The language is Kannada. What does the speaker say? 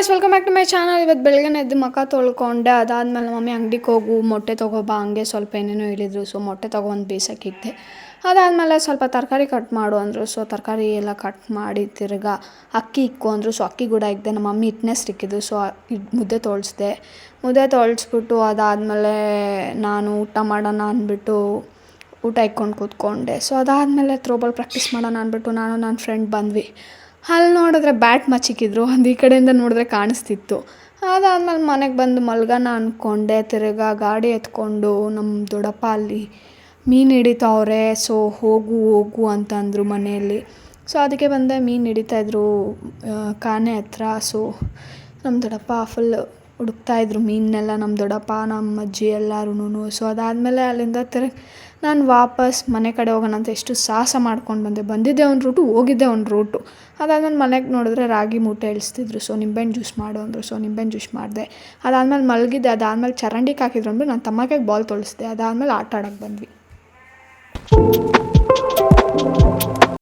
Guys welcome back to my channel. ಇವತ್ತು ಬೆಳಗ್ಗೆ ಎದ್ದು ಮುಖ ತೊಳ್ಕೊಂಡೆ. ಅದಾದಮೇಲೆ ಮಮ್ಮಿ ಅಂಗಡಿಗೆ ಹೋಗು ಮೊಟ್ಟೆ ತೊಗೊಬಾ ಹಂಗೆ ಸ್ವಲ್ಪ ಏನೇನೋ ಹೇಳಿದ್ರು. ಸೊ ಮೊಟ್ಟೆ ತೊಗೊಂಡು ಬೇಯಿಸೋಕ್ಕಿದ್ದೆ. ಅದಾದಮೇಲೆ ಸ್ವಲ್ಪ ತರಕಾರಿ ಕಟ್ ಮಾಡು ಅಂದರು. ಸೊ ತರಕಾರಿ ಎಲ್ಲ ಕಟ್ ಮಾಡಿ ತಿರ್ಗಾ ಅಕ್ಕಿ ಇಕ್ಕು ಅಂದರು. ಸೊ ಅಕ್ಕಿ ಕೂಡ ಇಕ್ದೆ. ನಮ್ಮ ಮಮ್ಮಿ ಹಿಟ್ಟನ್ನೇ ಇಕ್ಕಿದ್ದು. ಸೊ ಮುದ್ದೆ ತೊಳ್ಸ್ಬಿಟ್ಟು ಅದಾದಮೇಲೆ ನಾನು ಊಟ ಮಾಡೋಣ ಅಂದ್ಬಿಟ್ಟು ಊಟ ಇಕ್ಕೊಂಡು ಕೂತ್ಕೊಂಡೆ. ಸೊ ಅದಾದಮೇಲೆ ತ್ರೋಬಾಲ್ ಪ್ರಾಕ್ಟೀಸ್ ಮಾಡೋಣ ಅಂದ್ಬಿಟ್ಟು ನಾನು ನನ್ನ ಫ್ರೆಂಡ್ ಬಂದ್ವಿ. ಅಲ್ಲಿ ನೋಡಿದ್ರೆ ಬ್ಯಾಟ್ ಮಚ್ಚಿಕ್ಕಿದ್ರು. ಒಂದು ಈ ಕಡೆಯಿಂದ ನೋಡಿದ್ರೆ ಕಾಣಿಸ್ತಿತ್ತು. ಅದಾದಮೇಲೆ ಮನೆಗೆ ಬಂದು ಮಲ್ಗೋಣ ಅಂದ್ಕೊಂಡೆ. ತಿರ್ಗಾ ಗಾಡಿ ಎತ್ಕೊಂಡು ನಮ್ಮ ದೊಡ್ಡಪ್ಪ ಅಲ್ಲಿ ಮೀನು ಹಿಡಿತಾವ್ರೆ. ಸೊ ಹೋಗು ಅಂತಂದರು ಮನೆಯಲ್ಲಿ. ಸೊ ಅದಕ್ಕೆ ಬಂದೆ. ಮೀನು ಹಿಡಿತಾಯಿದ್ರು ಕಾನೆ ಹತ್ರ. ಸೊ ನಮ್ಮ ದೊಡ್ಡಪ್ಪ ಫುಲ್ ಹುಡುಕ್ತಾಯಿದ್ರು ಮೀನನ್ನೆಲ್ಲ, ನಮ್ಮ ದೊಡ್ಡಪ್ಪ ನಮ್ಮ ಅಜ್ಜಿ ಎಲ್ಲರೂ. ಸೊ ಅದಾದಮೇಲೆ ಅಲ್ಲಿಂದ ತಿರ್ಗಿ ನಾನು ವಾಪಸ್ ಮನೆ ಕಡೆ ಹೋಗೋಣ ಅಂತ ಎಷ್ಟು ಸಾಹಸ ಮಾಡ್ಕೊಂಡು ಬಂದಿದ್ದೆ ಒಂದು ರೂಟು, ಹೋಗಿದ್ದೆ ಒಂದು ರೂಟು. ಅದಾದಮೇಲೆ ಮನೆಗೆ ನೋಡಿದ್ರೆ ರಾಗಿ ಮೂಟೆ ಇಳಿಸ್ತಿದ್ರು. ಸೊ ನಿಂಬೆಹಣ್ಣು ಜ್ಯೂಸ್ ಮಾಡು ಅಂದರು. ಸೊ ನಿಂಬೆಹಣ್ಣು ಜ್ಯೂಸ್ ಮಾಡಿದೆ. ಅದಾದಮೇಲೆ ಮಲಗಿದ್ದೆ. ಅದಾದಮೇಲೆ ಚರಂಡಿಗೆ ಹಾಕಿದ್ರು ಅಂದ್ಬಿಟ್ಟು ನಾನು ತಮ್ಮಕ್ಕೆ ಬಾಲ್ ತೊಳಿಸ್ದೆ. ಅದಾದಮೇಲೆ ಆಟ ಆಡೋಕ್ಕೆ ಬಂದ್ವಿ.